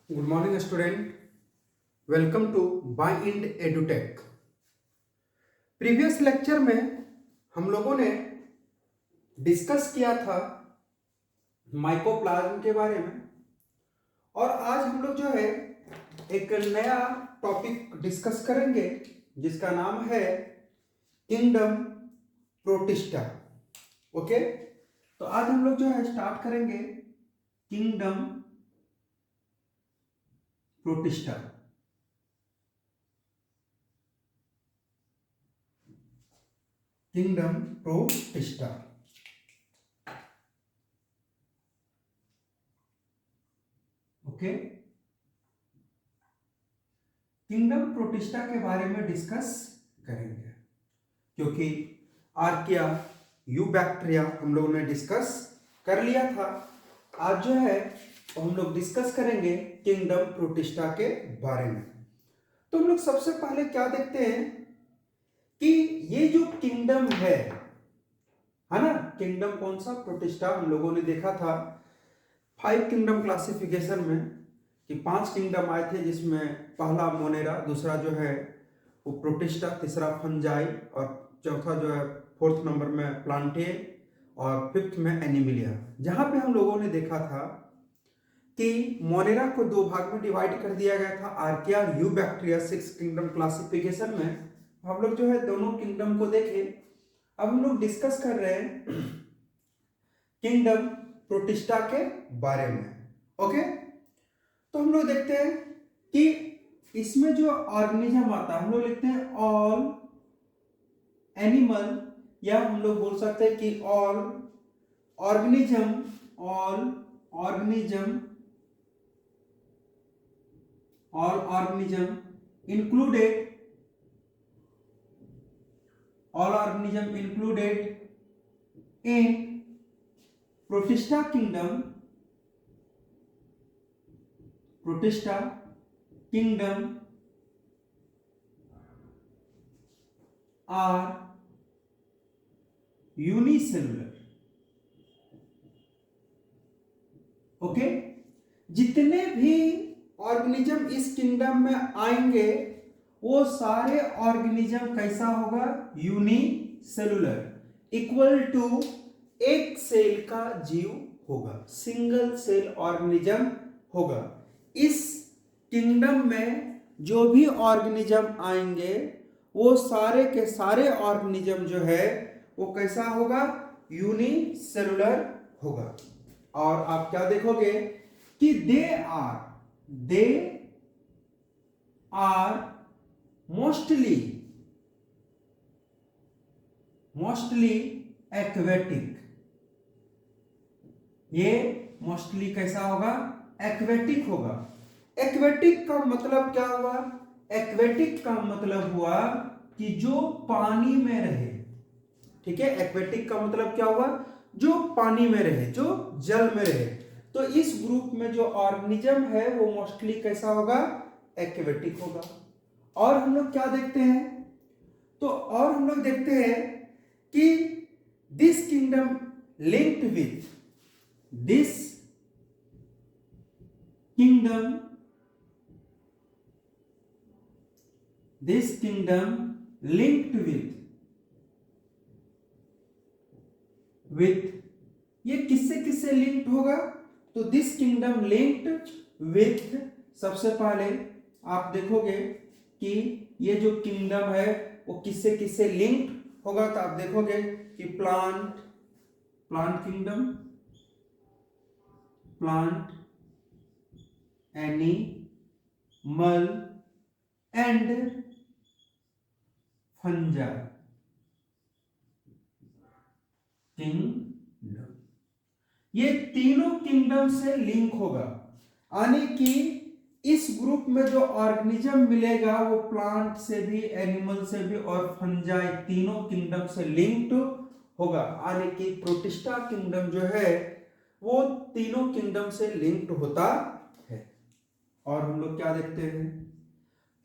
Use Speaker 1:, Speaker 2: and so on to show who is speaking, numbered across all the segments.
Speaker 1: Good morning student. Welcome to बाय इंड एडुटेक। प्रीवियस लेक्चर में हम लोगों ने डिस्कस किया था माइकोप्लाज्म के बारे में, और आज हम लोग जो है एक नया टॉपिक डिस्कस करेंगे जिसका नाम है किंगडम प्रोटिस्टा। ओके, तो आज हम लोग जो है स्टार्ट करेंगे kingdom protista. Kingdom protista. Okay, kingdom protista के बारे में डिस्कस करेंगे क्योंकि आर्किया, यूबैक्टीरिया हम लोगों ने डिस्कस कर लिया था। आज जो है हम लोग डिस्कस करेंगे किंगडम प्रोटिस्टा के बारे में। तो हम लोग सबसे पहले क्या देखते हैं कि ये जो किंगडम है ना, किंगडम कौन सा? प्रोटिस्टा। हम लोगों ने देखा था 5 किंगडम क्लासिफिकेशन में कि 5 किंगडम आए थे, जिसमें पहला मोनेरा, दूसरा जो है वो प्रोटिस्टा, तीसरा फंजाई, और चौथा जो है 4th नंबर में प्लांटे, और 5th में एनिमिलिया। जहां पे हम लोगों ने देखा था कि मोनेरा को 2 भाग में डिवाइड कर दिया गया था, आर्किया और यूबैक्टीरिया 6 किंगडम क्लासिफिकेशन में। हम लोग जो है दोनों किंगडम को देखे। अब हम लोग डिस्कस कर रहे हैं किंगडम प्रोटिस्टा के बारे में। ओके, तो हम लोग देखते हैं कि इसमें जो ऑर्गेनिज्म आता है, हम लोग लिखते हैं ऑल एनिमल, या हम लोग बोल सकते हैं कि all organism, included in Protista kingdom are unicellular। Okay, जितने भी ऑर्गेनिज्म इस किंगडम में आएंगे वो सारे ऑर्गेनिज्म कैसा होगा? यूनिसेलुलर, इक्वल टू एक सेल का जीव होगा, सिंगल सेल ऑर्गेनिज्म होगा। इस किंगडम में जो भी ऑर्गेनिज्म आएंगे वो सारे के सारे ऑर्गेनिज्म जो है वो कैसा होगा? यूनिसेलुलर होगा। और आप क्या देखोगे कि दे आर मोस्टली एक्वेटिक। ये मोस्टली कैसा होगा? एक्वेटिक होगा। एक्वेटिक का मतलब क्या हुआ? एक्वेटिक का मतलब हुआ कि जो पानी में रहे। ठीक है, एक्वेटिक का मतलब क्या हुआ? जो पानी में रहे, जो जल में रहे। तो इस ग्रुप में जो ऑर्गेनिज्म है वो मोस्टली कैसा होगा? एक्वेटिक होगा। और हम लोग क्या देखते हैं? तो और हम लोग देखते हैं कि दिस किंगडम लिंक्ड विथ ये किससे किससे लिंक्ड होगा? तो दिस किंगडम लिंक्ड विथ, सबसे पहले आप देखोगे कि ये जो किंगडम है वो किससे किससे लिंक्ड होगा। तो आप देखोगे कि plant kingdom, plant, animal and fungi kingdom, ये तीनों किंगडम से लिंक होगा। यानी कि इस ग्रुप में जो ऑर्गेनिज्म मिलेगा वो प्लांट से भी, एनिमल से भी और फंजाई, तीनों किंगडम से लिंक्ड होगा। यानी कि प्रोटिस्टा किंगडम जो है वो तीनों किंगडम से लिंक्ड होता है। और हम लोग क्या देखते हैं?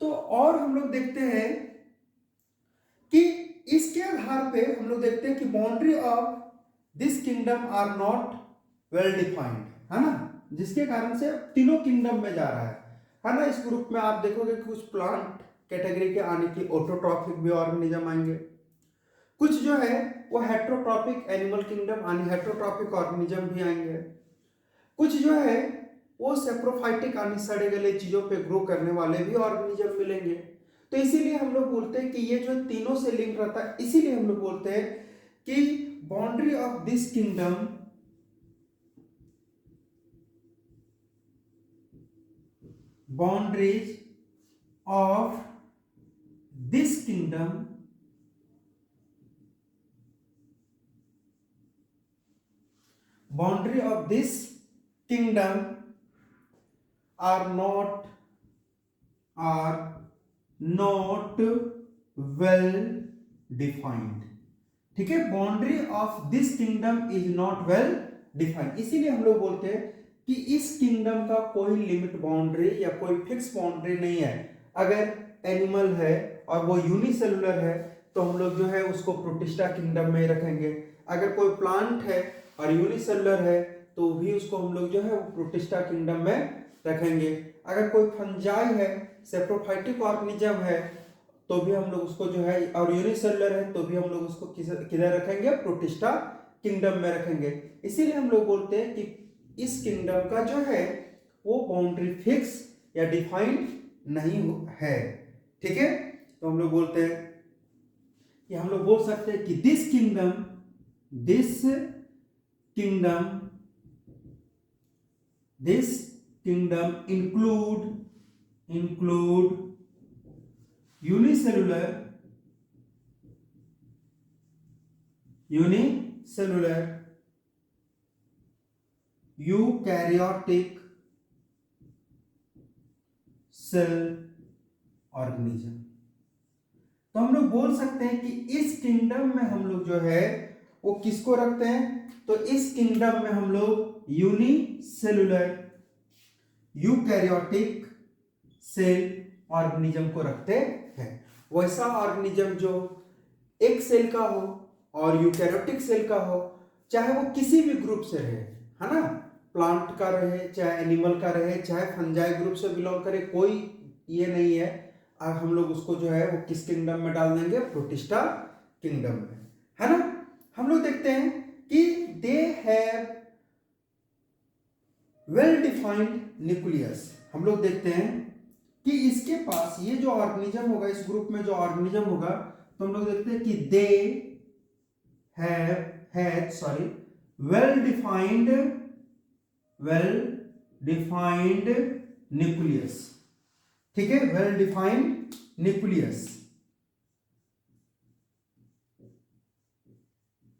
Speaker 1: तो और हम लोग देखते हैं कि इसके आधार पे हम लोग देखते हैं कि boundary of this kingdom are not well defined, है ना। जिसके कारण से तीनों किंगडम में जा रहा है ना। इस ग्रुप में आप देखोगे कि कुछ प्लांट कैटेगरी के आने की ऑटोट्रॉफिक भी ऑर्गेनिज्म आएंगे, कुछ जो है वो हेट्रोट्रॉपिक एनिमल किंगडम यानी हेट्रोट्रॉपिक ऑर्गेनिज्म भी आएंगे, कुछ जो है वो सेप्रोफाइटिक यानी सड़े गले चीजों पे ग्रो करने वाले भी ऑर्गेनिज्म मिलेंगे। तो इसीलिए हम लोग बोलते हैं कि ये जो तीनों से लिंक रहता है, इसीलिए हम लोग बोलते हैं कि boundary of this kingdom boundaries of this kingdom boundary of this kingdom are not well defined। ठीक है, boundary of this kingdom is not well defined. इसीलिए हम लोग बोलते हैं कि इस किंगडम का कोई लिमिट बाउंड्री या कोई फिक्स बाउंड्री नहीं है। अगर एनिमल है और वो यूनिसेलुलर है तो हम लोग जो है उसको प्रोटिस्टा किंगडम में रखेंगे। अगर कोई प्लांट है और यूनिसेलुलर है तो भी उसको हम लोग जो है वो प्रोटिस्टा किंगडम में रखेंगे। अगर कोई फंजाई है, सेप्रोफाइटिक ऑर्गेनिज्म है, तो भी हम लोग उसको जो है, और यूनिसेलुलर है तो भी हम लोग उसको किधर रखेंगे, प्रोटिस्टा किंगडम में रखेंगे। इसीलिए हम लोग बोलते हैं कि इस किंगडम का जो है वो बाउंड्री फिक्स या डिफाइंड नहीं है। ठीक है, तो हम लोग बोलते हैं कि हम लोग बोल सकते हैं कि this kingdom include unicellular eukaryotic cell organism. तो हम लोग बोल सकते हैं कि इस किंगडम में हम लोग जो है वो किसको रखते हैं, तो इस किंगडम में हम लोग यूनिसेलुलर यूकैरियोटिक सेल ऑर्गेनिज्म को रखते हैं। वैसा ऑर्गेनिज्म जो एक सेल का हो और यूकैरियोटिक सेल का हो, चाहे वो किसी भी ग्रुप से रहे, है ना, प्लांट का रहे, चाहे एनिमल का रहे, चाहे फंजाई ग्रुप से बिलोंग करे, कोई ये नहीं है। अब हम लोग उसको जो है वो किस किंगडम में डाल देंगे, प्रोटिस्टा किंगडम में, है ना। हम लोग देखते हैं कि they have well defined nucleus. हम लोग देखते हैं कि इसके पास ये जो ऑर्गेनिज्म होगा, इस ग्रुप में जो ऑर्गेनिज्म होगा, तो हम लोग देखते हैं कि they have well defined nucleus. ठीक है, वेल डिफाइंड न्यूक्लियस।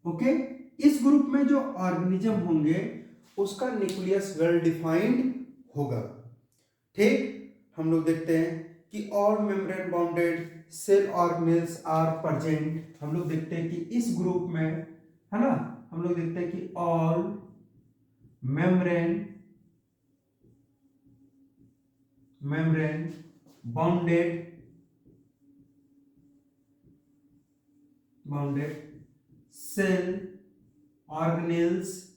Speaker 1: ओके, इस ग्रुप में जो ऑर्गेनिज्म होंगे उसका न्यूक्लियस वेल डिफाइंड होगा। ठीक, हम लोग देखते हैं कि all membrane bounded cell organelles are present. हम लोग देखते हैं कि इस ग्रुप में, है ना, हम लोग देखते हैं कि all membrane bounded cell organelles,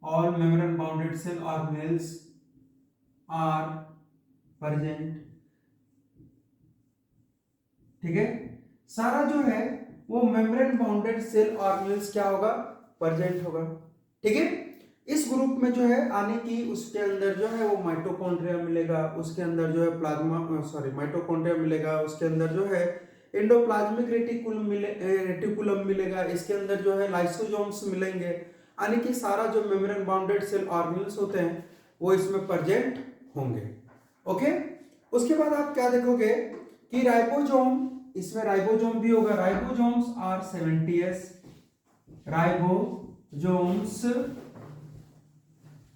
Speaker 1: all membrane bounded cell organelles are present। ठीक है, सारा जो है वो मेम्ब्रेन बाउंडेड सेल ऑर्गेनेल्स क्या होगा, प्रेजेंट होगा। ठीक है, इस ग्रुप में जो है आने की, उसके अंदर जो है वो माइटोकॉन्ड्रिया मिलेगा, उसके अंदर जो है माइटोकॉन्ड्रिया मिलेगा, उसके अंदर जो है एंडोप्लाज्मिक रेटिकुलम मिलेगा, इसके अंदर जो है लाइसोसोम्स मिलेंगे, यानी कि सारा जो मेम्ब्रेन बाउंडेड सेल ऑर्गेनेल्स होते हैं वो इसमें प्रेजेंट होंगे। ओके, उसके बाद आप क्या देखोगे कि राइबोसोम, इसमें राइबोसोम भी होगा। Ribosomes are 70s, ribosomes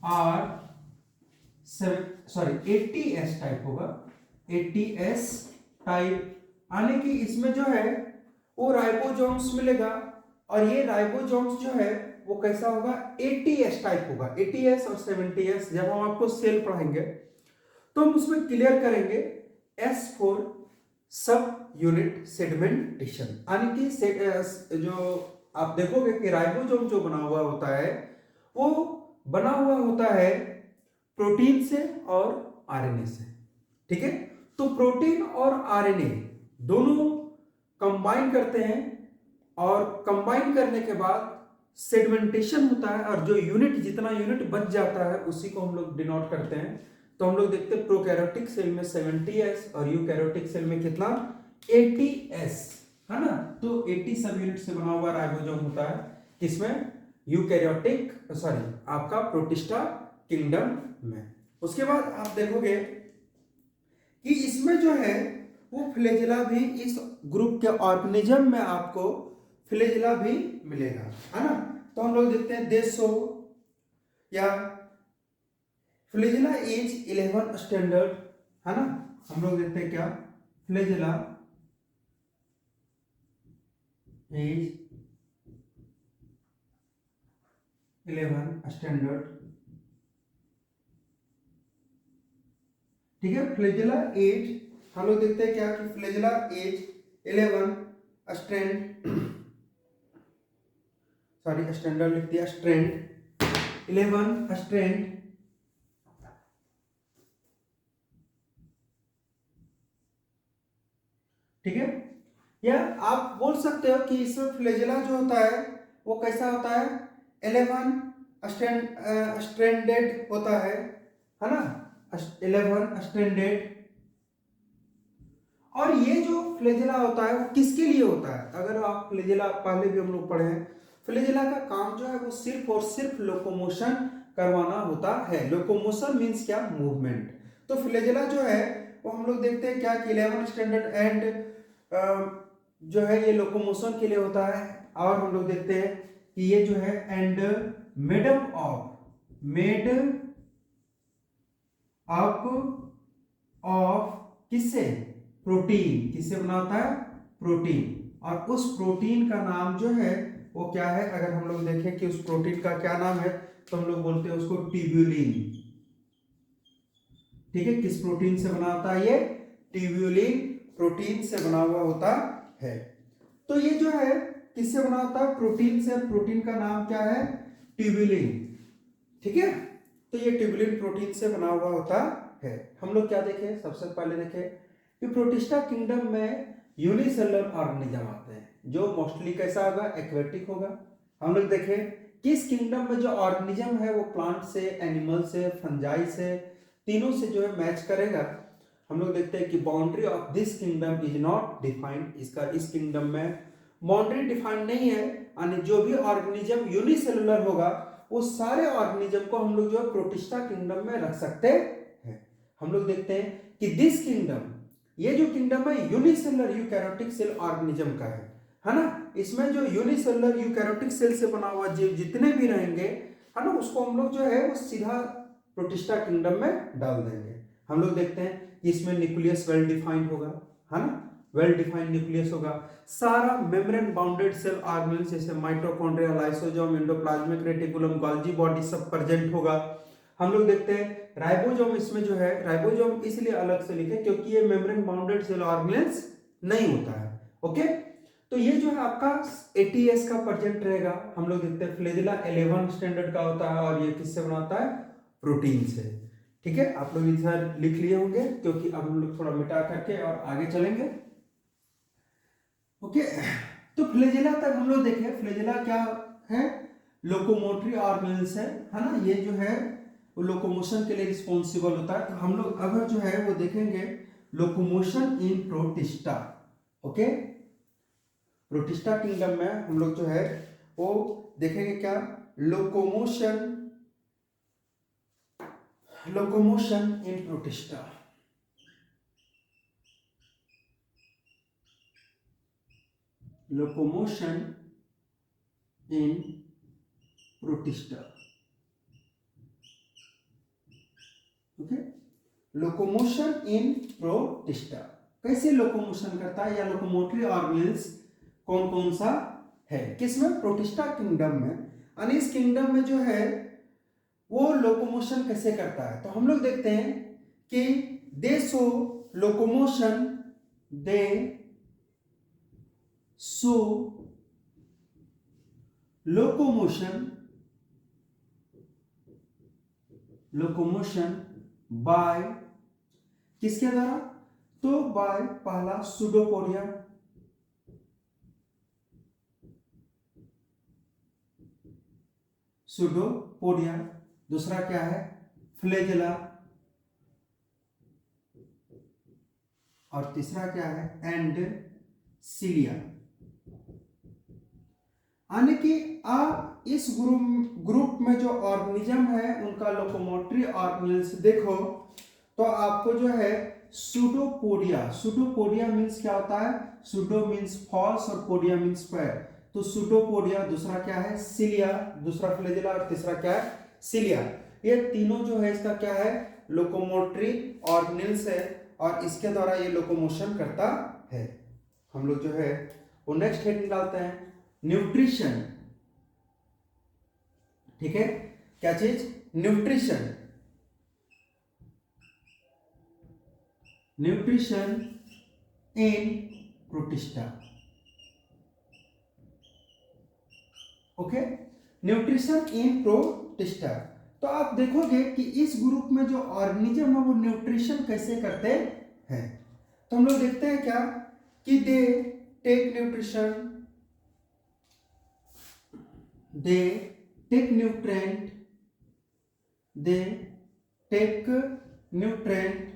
Speaker 1: are 80s type होगा, 80s टाइप, यानी कि इसमें जो है वो राइबोसोम्स मिलेगा, और ये राइबोसोम्स जो है वो कैसा होगा, 80s टाइप होगा। 80s और 70s जब हम आपको सेल पढ़ाएंगे तो हम उसमें क्लियर करेंगे। S फॉर सब यूनिट सेगमेंटेशन, यानी कि जो आप देखोगे कि राइबोसोम जो बना हुआ होता है वो बना हुआ होता है प्रोटीन से और आरएनए से। ठीक है, तो प्रोटीन और आरएनए दोनों कंबाइन करते हैं और कंबाइन करने के बाद सेगमेंटेशन होता है और जो यूनिट जितना यूनिट बच जाता है उसी को हम लोग डिनोट करते हैं। तो हम लोग देखते हैं प्रोकैरियोटिक सेल में 70s और यूकैरियोटिक सेल में कितना 80s है ना। तो 80 सब यूनिट से बना हुआ राइबोसोम होता है किसमें यूकैरियोटिक सॉरी आपका प्रोटिस्टा किंगडम में। उसके बाद आप देखोगे कि इसमें जो है वो फ्लैजेला भी इस ग्रुप के ऑर्गेनिज्म में आपको फ्लैजेला भी मिलेगा है ना। तो हम लोग देखते हैं देशो या फ्लैजेला इज 11 स्टैंडर्ड है ना। हम लोग देखते हैं क्या फ्लैजेला इज 11 स्टैंडर्ड। ठीक है, फ्लैजेला एज हम लोग देखते हैं क्या कि flagella as 11 strand sorry standard लिख दिया स्ट्रैंड 11 स्ट्रैंड। ठीक है, या आप बोल सकते हो कि इसमें फ्लैजेला जो होता है वो कैसा होता है 11 स्ट्रैंडेड होता है ना 11 स्ट्रैंडेड। और ये जो फ्लैजेला होता है वो किसके लिए होता है, अगर आप फ्लैजेला पहले भी हम लोग पढ़े हैं, फ्लैजेला का काम जो है वो सिर्फ और सिर्फ लोकोमोशन करवाना होता है। लोकोमोशन मींस क्या मूवमेंट। तो फ्लैजेला जो है वो हम लोग देखते हैं क्या कि 11 स्टैंडर्ड एंड जो है ये लोकोमोशन के लिए होता है। और हम लोग देखते हैं कि ये जो है एंड मेड अप ऑफ किससे प्रोटीन, किससे बना होता है प्रोटीन। और उस प्रोटीन का नाम जो है वो क्या है, अगर हम लोग देखें कि उस प्रोटीन का क्या नाम है तो हम लोग बोलते हैं उसको ट्यूब्यूलिन। ठीक है, किस प्रोटीन से बना होता है ये ट्यूब्यूलिन प्रोटीन से बना हुआ होता है। तो ये जो है किससे बना होता है प्रोटीन से, प्रोटीन का नाम क्या है ट्यूब्यूलिन। ठीक है, तो ये ट्यूब्यूलिन प्रोटीन से बना हुआ होता है। हम लोग क्या देखें, सबसे पहले देखें कि प्रोटिस्टा किंगडम में यूनिसेलुलर ऑर्गेनिज्म आते हैं जो मोस्टली कैसा होगा एक्वेटिक होगा। हम लोग देखें किस किंगडम में जो ऑर्गेनिज्म है वो प्लांट से, एनिमल से, फंजाई से, तीनों से जो है मैच करेगा। हम लोग देखते हैं कि boundary of this kingdom is not defined, इसका इस किंगडम में बाउंड्री डिफाइंड नहीं है। यानी जो भी ऑर्गेनिज्म यूनिसेलुलर होगा वो सारे ऑर्गेनिज्म को हम लोग जो है प्रोटिस्टा किंगडम में रख सकते हैं। हम लोग देखते हैं कि दिस किंगडम, ये जो किंगडम है यूनिसेलुलर यूकैरियोटिक सेल ऑर्गेनिज्म का है ना। इसमें जो यूनिसेलुलर यूकैरियोटिक सेल से बना हुआ जीव जितने भी रहेंगे है ना उसको हम लोग जो है वो सीधा प्रोटिस्टा किंगडम में डाल देंगे। हम लोग देखते हैं कि इसमें न्यूक्लियस वेल डिफाइंड होगा है ना, वेल डिफाइंड न्यूक्लियस होगा। सारा मेम्ब्रेन बाउंडेड सेल ऑर्गेनेल्स जैसे mitochondria, lysosome, endoplasmic reticulum, Golgi body सब प्रेजेंट होगा। हम लोग देखते हैं राइबोसोम, इसमें जो है राइबोसोम इसलिए अलग से लिखे क्योंकि ये मेम्ब्रेन बाउंडेड सेल ऑर्गेनेल्स नहीं होता है। ओके, तो ये जो है आपका 80s का प्रेजेंट रहेगा। हम लोग देखते हैं फ्लैजेला 11 स्टैंडर्ड का होता है और ये किससे बनाता है प्रोटीन से। ठीक है, आप लोग इधर लिख लिए होंगे क्योंकि अब हम लोग थोड़ा मिटा करके और आगे चलेंगे। ओके, तो फ्लैजेला तक हम लोग देखें, फ्लैजेला क्या है लोकोमोटरी ऑर्गेनल्स है ना। ये जो है वो लोकोमोशन के लिए रिस्पॉन्सिबल होता है। तो हम लोग अगर जो है वो देखेंगे लोकोमोशन इन प्रोटिस्टा। ओके, प्रोटिस्टा किंगडम में हम लोग जो है वो देखेंगे क्या लोकोमोशन इन प्रोटिस्टा। लोकोमोशन इन प्रोटिस्टा। ओके, लोकोमोशन इन प्रोटिस्टा कैसे लोकोमोशन करता है या लोकोमोटरी ऑर्गेनल्स कौन कौन सा है किसमें प्रोटिस्टा किंगडम में। और इस किंगडम में जो है वो लोकोमोशन कैसे करता है, तो हम लोग देखते हैं कि they show locomotion, they show locomotion, locomotion by किसके द्वारा? तो बाय पहला सुडोपोडिया, सुडोपोडिया, दूसरा क्या है? फ्लैजेला, और तीसरा क्या है? And cilia. यानी कि इस ग्रुप में जो ऑर्गेनिज्म है उनका लोकोमोटरी ऑर्गेनेल्स देखो तो आपको जो है सुडोपोडिया, सुडोपोडिया मीन्स क्या होता है? सुडो मीन्स फॉल्स और पोडिया मीन्स पैर, तो सुडोपोडिया, दूसरा क्या है? सिलिया, दूसरा फ्लैजेला, और तीसरा क्या है? सिलिया। ये तीनों जो है इसका क्या है? लोकोमोटरी ऑर्गेनेल्स है, और इसके द्वारा ये लोकोमोशन करता है। हम लोग जो है वो नेक्स्ट हेडिंग डालते हैं, न्यूट्रिशन। ठीक है, क्या चीज? Nutrition. Nutrition in protista. Okay, nutrition in protista. तो आप देखोगे कि इस ग्रुप में जो ऑर्गेनिज्म है वो न्यूट्रिशन कैसे करते हैं। तो हम लोग देखते हैं क्या कि they take nutrition, they take nutrient, they take nutrient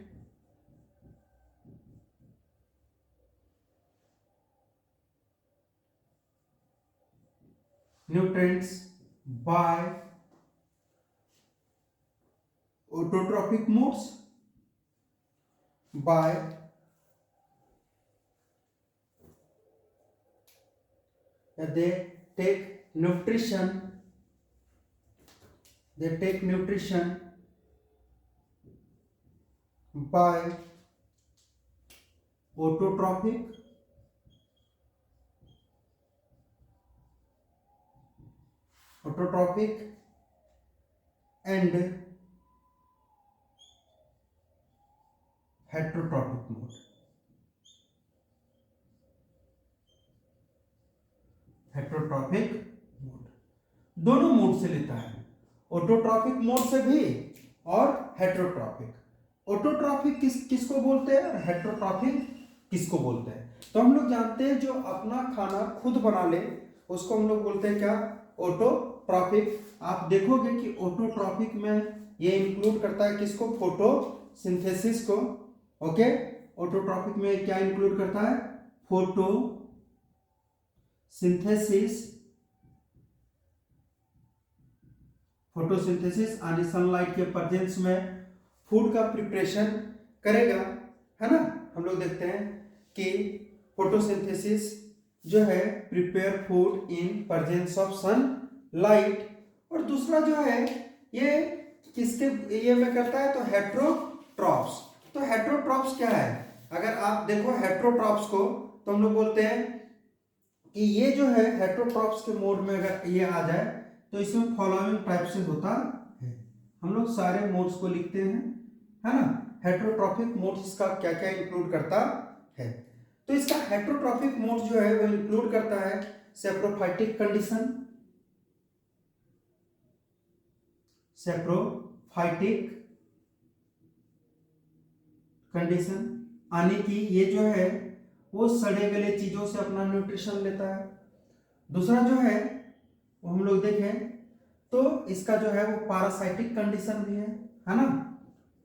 Speaker 1: nutrients by autotrophic modes, by they take nutrition, they take nutrition by autotrophic and heterotrophic mode। Heterotrophic mode, दोनों मोड से लेता है, ऑटोट्रॉफिक मोड से भी और हेट्रोट्रॉफिक। ऑटोट्रॉफिक किसको बोलते हैं और हेट्रोट्रॉफिक किसको बोलते हैं? तो हम लोग जानते हैं जो अपना खाना खुद बना ले उसको हम लोग बोलते हैं क्या? ऑटोट्रॉफिक। आप देखोगे कि ऑटोट्रॉफिक में ये इंक्लूड करता है किसको? फोटोसिंथेसिस को। ओके, ऑटोट्रॉफिक में क्या इंक्लूड करता है? फोटोसिंथेसिस यानी सनलाइट के प्रेजेंस में फूड का प्रिपरेशन करेगा, है ना। हम लोग देखते हैं कि फोटोसिंथेसिस जो है prepare food in presence of sunlight, और दूसरा जो है ये किसके ये में करता है? तो हेट्रोट्रॉप्स। तो हेट्रोट्रॉप्स क्या है? अगर आप देखो हेट्रोट्रॉप्स को तो हम लोग बोलते हैं कि ये जो है हेट्रोट्रॉप्स के मोड में अगर ये आ जाए तो इसमें फॉलोइंग टाइप से होता है। हम लोग सारे मोड्स को लिखते हैं, है ना। हेट्रोट्रॉफिक मोड इसका क्या क्या इंक्लूड करता है? तो इसका हेट्रोट्रॉफिक मोड जो है वो इंक्लूड करता है सेप्रोफाइटिक कंडीशन, सेप्रोफाइटिक कंडीशन यानी कि ये जो है वो सड़े गले चीजों से अपना न्यूट्रिशन लेता है। दूसरा जो है वो हम लोग देखें तो इसका जो है वो पैरासाइटिक कंडीशन भी है ना।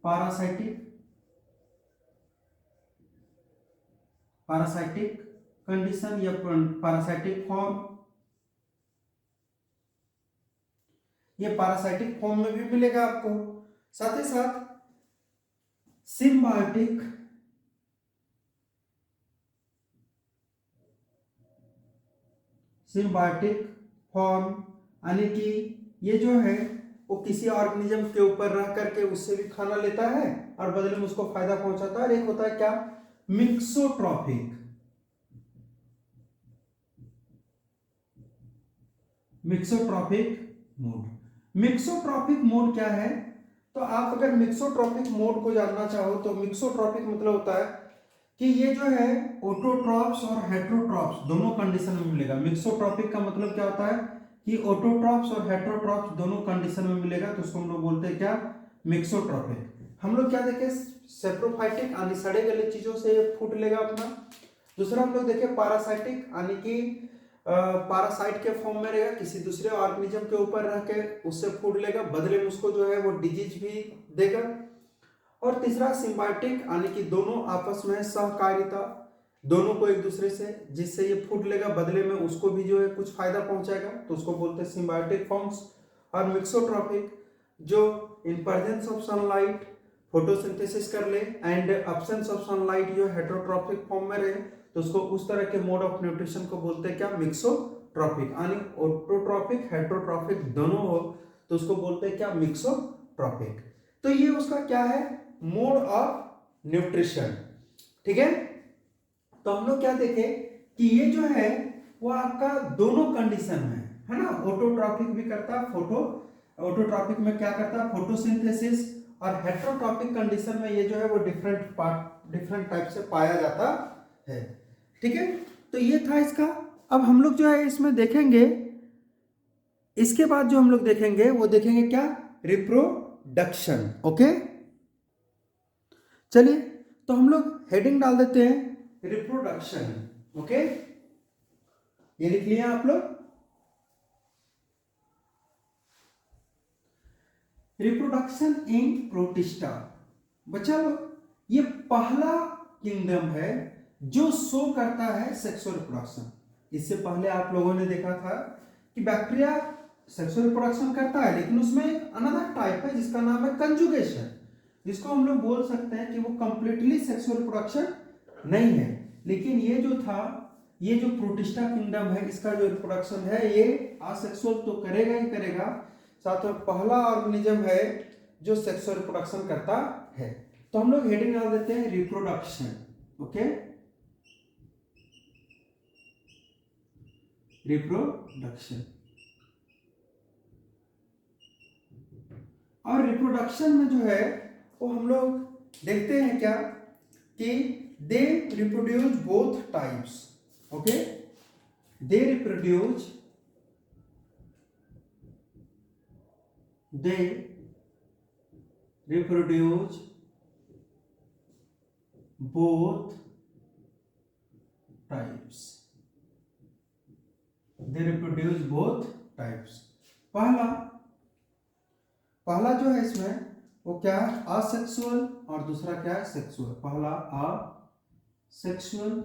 Speaker 1: पैरासाइटिक कंडीशन या पैरासाइटिक फॉर्म, ये पैरासाइटिक फॉर्म में भी मिलेगा आपको। साथ ही साथ सिम्बायोटिक फॉर्म यानी कि ये जो है वो किसी ऑर्गेनिज्म के ऊपर रह करके उससे भी खाना लेता है और बदले में उसको फायदा पहुंचाता है। और एक होता है क्या? Mixotrophic mode. मिक्सोट्रॉफिक मोड क्या है? तो आप अगर मिक्सोट्रॉफिक मोड को जानना चाहो तो मिक्सोट्रॉफिक मतलब होता है कि ये जो है ऑटोट्रॉप्स और हेट्रोट्रॉप्स दोनों कंडीशन में मिलेगा। मिक्सोट्रॉफिक का मतलब क्या होता है कि ऑटोट्रॉप्स और हेटेरोट्रॉप्स दोनों कंडीशन में मिलेगा तो उसको हम लोग बोलते हैं क्या, मिक्सोट्रॉपिक। हम लोग क्या देखे, सेप्रोफाइटिक यानी सड़े गले चीजों से फूड लेगा अपना। दूसरा हम लोग देखे पैरासाइटिक यानी कि पैरासाइट के फॉर्म में रहेगा, किसी दूसरे ऑर्गेनिज्म के ऊपर रह के उससे फूड लेगा, बदले में उसको जो है वो डिजीज भी देगा। और तीसरा सिम्बायोटिक यानी कि दोनों आपस में सहकारिता, दोनों को एक दूसरे से, जिससे ये फूड लेगा बदले में उसको भी जो है कुछ फायदा पहुंचाएगा, तो उसको बोलते हैं सिम्बायोटिक फॉर्म्स। और मिक्सोट्रॉपिक जो in presence of sunlight photosynthesis कर ले एंड एब्सेंस ऑफ सनलाइट जो हेटेरोट्रॉपिक फॉर्म में रहे, तो उसको उस तरह के मोड ऑफ न्यूट्रिशन को बोलते हैं क्या, मिक्सोट्रॉपिक। यानी ऑटोट्रॉपिक हेटेरोट्रॉपिक दोनों हो तो उसको बोलते हैं क्या, मिक्सोट्रॉपिक। तो ये उसका क्या है, मोड ऑफ न्यूट्रिशन। ठीक है, तो हम लोग क्या देखे कि ये जो है वो आपका दोनों कंडीशन में है ना, ऑटोट्रॉपिक भी करता है, ऑटोट्रॉपिक में क्या करता है, फोटोसिंथेसिस, और हेटेरोट्रॉपिक कंडीशन में ये जो है वो डिफरेंट टाइप से पाया जाता है। ठीक है, तो ये था इसका। अब हम लोग जो है इसमें देखेंगे, इसके बाद जो हम लोग देखेंगे वो देखेंगे क्या, रिप्रोडक्शन। ओके, चलिए तो हम लोग हेडिंग डाल देते हैं रिप्रोडक्शन। ओके, ये लिख लिया आप लोग, रिप्रोडक्शन इन प्रोटिस्टा। बच्चा लोग, ये पहला किंगडम है जो शो करता है सेक्सुअल रिप्रोडक्शन। इससे पहले आप लोगों ने देखा था कि बैक्टीरिया सेक्सुअल रिप्रोडक्शन करता है, लेकिन उसमें अनदर टाइप है जिसका नाम है कंजुगेशन, जिसको हम लोग बोल सकते हैं कि वो कंप्लीटली सेक्सुअल रिप्रोडक्शन नहीं है। लेकिन ये जो था, ये जो प्रोटिस्टा किंगडम है, इसका जो रिप्रोडक्शन है ये असेक्सुअल तो करेगा ही करेगा, साथ में पहला ऑर्गेनिज्म है जो सेक्सुअल रिप्रोडक्शन करता है। तो हम लोग हेडिंग डाल देते हैं रिप्रोडक्शन। Okay, reproduction. और रिप्रोडक्शन में जो है वो हम लोग देखते हैं क्या कि they reproduce both types. Okay, they reproduce both types। they reproduce both types। पहला जो है इसमें वो क्या है, असेक्सुअल, और दूसरा क्या है, सेक्सुअल। पहला असेक्सुअल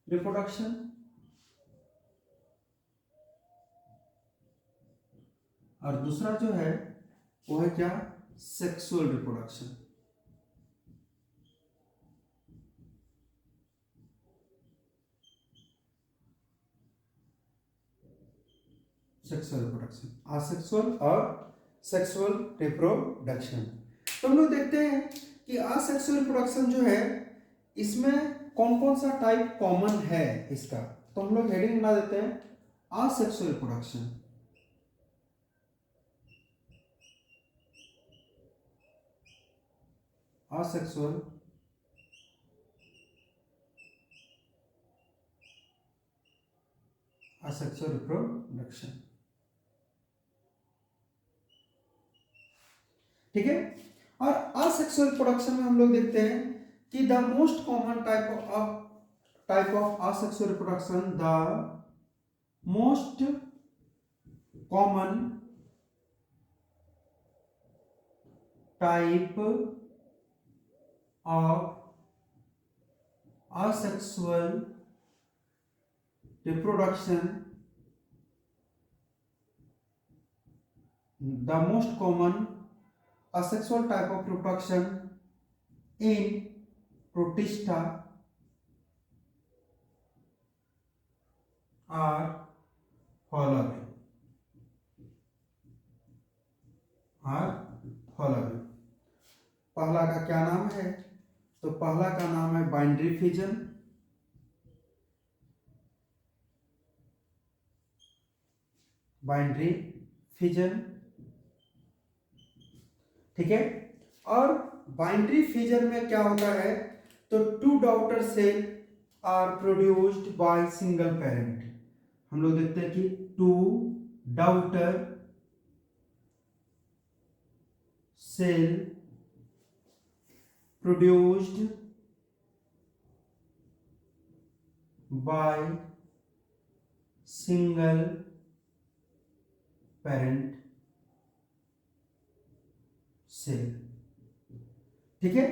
Speaker 1: रिप्रोडक्शन, और दूसरा जो है वो है क्या, sexual reproduction. Sexual reproduction, asexual और सेक्सुअल रिप्रोडक्शन। तो हम लोग देखते हैं कि असेक्सुअल रिप्रोडक्शन जो है इसमें कौन कौन सा टाइप कॉमन है इसका। तो हम लोग हेडिंग बना देते हैं असेक्सुअल रिप्रोडक्शन। Asexual reproduction. ठीक है, और असेक्सुअल रिप्रोडक्शन में हम लोग देखते हैं कि the most common type of asexual reproduction, the most common type of asexual reproduction, the most common asexual type of reproduction in protista are following। पहला का क्या नाम है, तो पहला का नाम है बाइंड्री फिजन, ठीक है। और बाइंड्री फिजन में क्या होता है, तो two daughter cell are produced by single parent. हम लोग देखते हैं कि two daughter cell produced by single parent cell. ठीक है,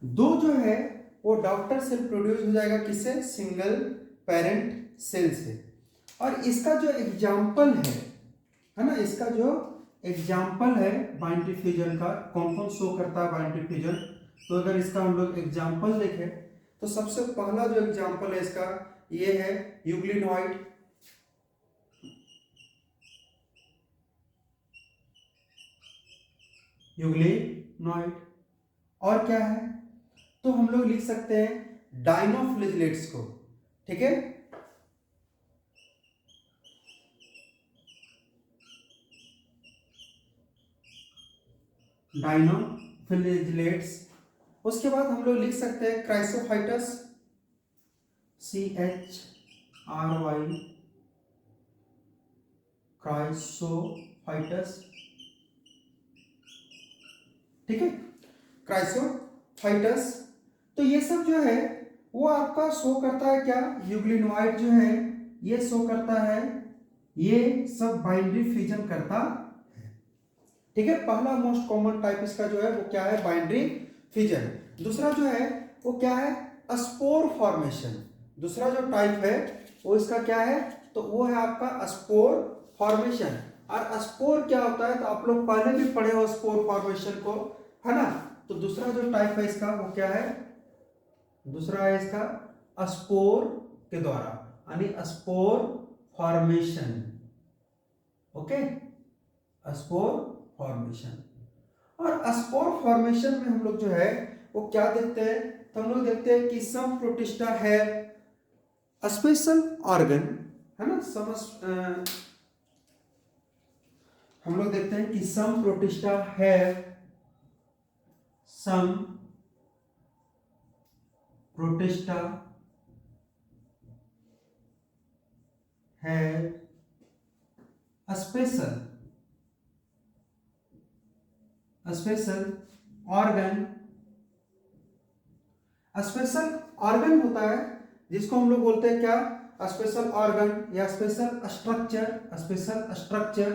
Speaker 1: दो जो है वो डॉटर सेल प्रोड्यूस हो जाएगा किससे? सिंगल पेरेंट सेल से। और इसका जो एग्जाम्पल है ना, इसका जो एग्जाम्पल है बाइनरी फ्यूजन का, कौन कौन शो करता है बाइनरी फ्यूजन, तो अगर इसका हम लोग एग्जाम्पल देखें तो सबसे पहला जो एग्जाम्पल है इसका ये है यूग्लिनॉइड। यूग्लिनॉइड और क्या है, तो हम लोग लिख सकते हैं डाइनोफ्लिजिलेट्स को। ठीक है, डाइनोफ्लिजिलेट्स। उसके बाद हम लोग लिख सकते हैं क्राइसोफाइटस, CHRY, क्राइसोफाइटस। ठीक है, क्राइसोफाइटस। तो ये सब जो है वो आपका शो करता है क्या? यूग्लिनॉइड जो है ये शो करता है, ये सब बाइनरी फ्यूजन करता है। ठीक है, पहला मोस्ट कॉमन टाइप इसका जो है वो क्या है? Binary fusion. दूसरा जो है वो क्या है? Spore formation. दूसरा जो टाइप है वो इसका क्या है? तो वो है आपका स्पोर फॉर्मेशन। और स्पोर क्या होता है तो आप लोग पहले भी पढ़े हो स्पोर फॉर्मेशन को, है ना। तो दूसरा जो टाइप है इसका वो क्या है? दूसरा है इसका स्पोर के द्वारा, यानी spore formation. Okay, spore formation. और स्पोर फॉर्मेशन में हम लोग जो है वो क्या देखते हैं? तो हम लोग देखते हैं कि सम प्रोटिस्टा है स्पेशल ऑर्गन, है ना। हम लोग देखते हैं कि सम प्रोटिस्टा है सम प्रोटिस्टा है स्पेशल ऑर्गन। स्पेशल ऑर्गन होता है जिसको हम लोग बोलते हैं क्या? स्पेशल ऑर्गन या special structure. Special structure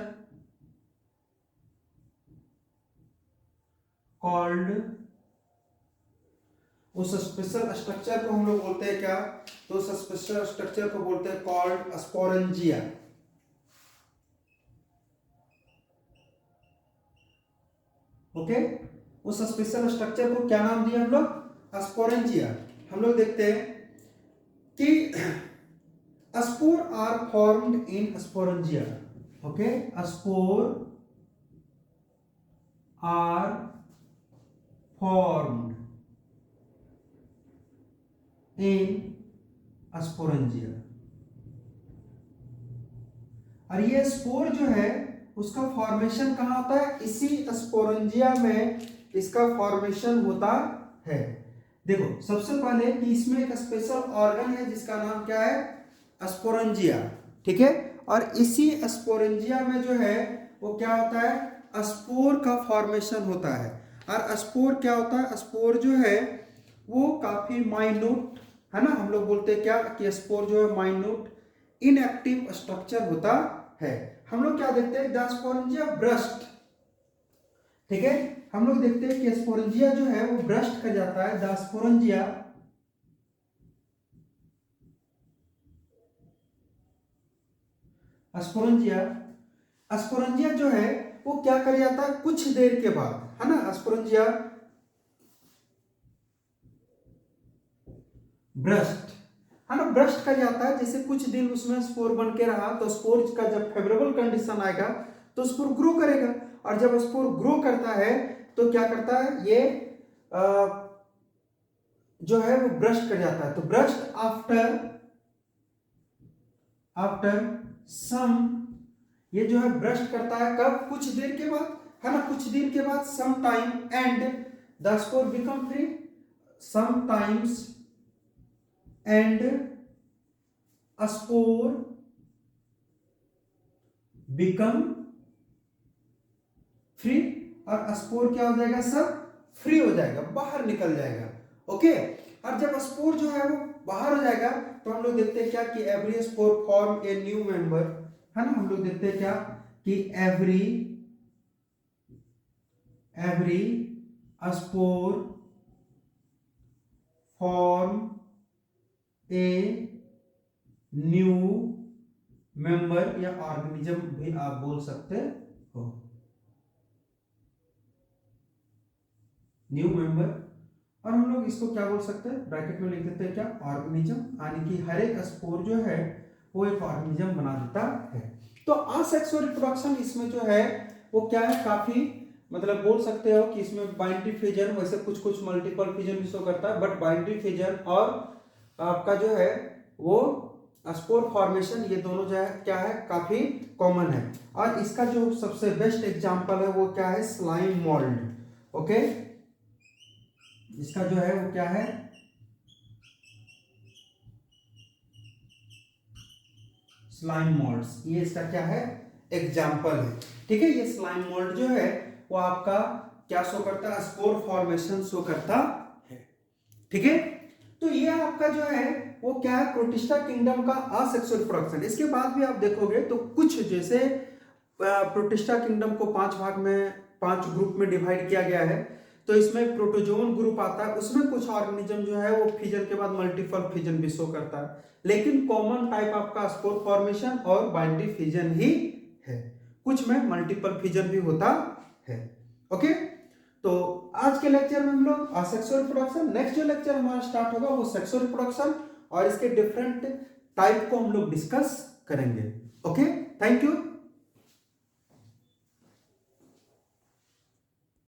Speaker 1: called, उस स्पेशल स्ट्रक्चर को हम लोग बोलते हैं क्या? तो उस स्पेशल स्ट्रक्चर को बोलते हैं कॉल्ड स्पोरेंजिया। ओके, उस स्पेशल स्ट्रक्चर को क्या नाम दिया हम लोग? स्पोरेंजिया। हम लोग देखते हैं कि spore are formed in sporangia. Okay, spore are formed in sporangia. और ये स्पोर जो है उसका फॉर्मेशन कहाँ होता है? इसी स्पोरेंजिया में इसका फॉर्मेशन होता है। देखो सबसे पहले कि इसमें एक स्पेशल ऑर्गन है जिसका नाम क्या है? स्पोरेंजिया। ठीक है, और इसी स्पोरेंजिया में जो है वो क्या होता है? स्पोर का फॉर्मेशन होता है। और स्पोर क्या होता है? स्पोर जो है वो काफी माइन्यूट, है ना। हम लोग बोलते हैं क्या कि स्पोर जो है माइन्यूट इनएक्टिव स्ट्रक्चर होता है। हम लोग क्या देखते हैं? The sporangia burst. ठीक है, हम लोग देखते हैं कि स्पोरेंजिया जो है वो ब्रस्ट कर जाता है। द स्पोरेंजिया स्पोरेंजिया स्पोरेंजिया जो है वो क्या कर जाता है कुछ देर के बाद, है ना। स्पोरेंजिया ब्रस्ट, है ना, ब्रस्ट कर जाता है। जैसे कुछ दिन उसमें स्पोर बन के रहा तो स्पोर का जब फेवरेबल कंडीशन आएगा तो स्पोर ग्रो करेगा। और जब स्पोर ग्रो करता है तो क्या करता है? ये जो है वो ब्रस्ट कर जाता है। तो ब्रस्ट आफ्टर सम, ये जो है ब्रस्ट करता है कब? कुछ देर के बाद, है ना। कुछ दिन के बाद some time and the spore become free. Some times and spore become free, और स्पोर क्या हो जाएगा सब फ्री हो जाएगा, बाहर निकल जाएगा। ओके, और जब स्पोर जो है वो बाहर हो जाएगा तो हम लोग देखते हैं क्या कि every spore form a new member, है ना। हम लोग देखते हैं क्या कि every spore form a new member, या ऑर्गेनिज्म भी आप बोल सकते हो, न्यू मेंबर। और हम लोग इसको क्या बोल सकते हैं, ब्रैकेट में लिख देते हैं क्या, ऑर्गेनिज्म, यानी कि हर एक स्पोर जो है वो एक ऑर्गेनिज्म बना देता है। तो असेक्सुअल रिप्रोडक्शन इसमें जो है वो क्या है, काफी मतलब बोल सकते हो कि इसमें बाइनरी फिजन, वैसे कुछ कुछ मल्टीपल फिजन भी शो करता है, बट बाइनरी फिजन और आपका जो है वो स्पोर फॉर्मेशन, ये दोनों जो है क्या है, काफी कॉमन है। और इसका जो सबसे बेस्ट एग्जांपल है वो क्या है, स्लाइम मोल्ड। ओके, इसका जो है वो क्या है, स्लाइम मोल्ड्स, ये इसका क्या है, एग्जाम्पल है। ठीक है, ये स्लाइम मोल्ड जो है वो आपका क्या शो करता है, स्पोर फॉर्मेशन शो करता है। ठीक है, तो ये आपका जो है वो क्या है, प्रोटिस्टा किंगडम का असेक्सुअल रिप्रोडक्शन। इसके बाद भी आप देखोगे तो कुछ जैसे प्रोटिस्टा किंगडम को 5 ग्रुप में डिवाइड किया गया है। तो इसमें प्रोटोजोन ग्रुप आता है, उसमें कुछ ऑर्गेनिज्म जो है वो फिजन के बाद मल्टीपल फिजन भी शो करता है, लेकिन कॉमन टाइप आपका स्पोर फॉर्मेशन और बाइनरी फिजन ही है। कुछ में मल्टीपल फिजन भी होता है। ओके, तो आज के लेक्चर में हम लोग असेक्सुअल रिप्रोडक्शन, नेक्स्ट जो लेक्चर हमारा स्टार्ट होगा वो सेक्सुअल रिप्रोडक्शन और इसके डिफरेंट टाइप को हम लोग डिस्कस करेंगे। Okay, thank you.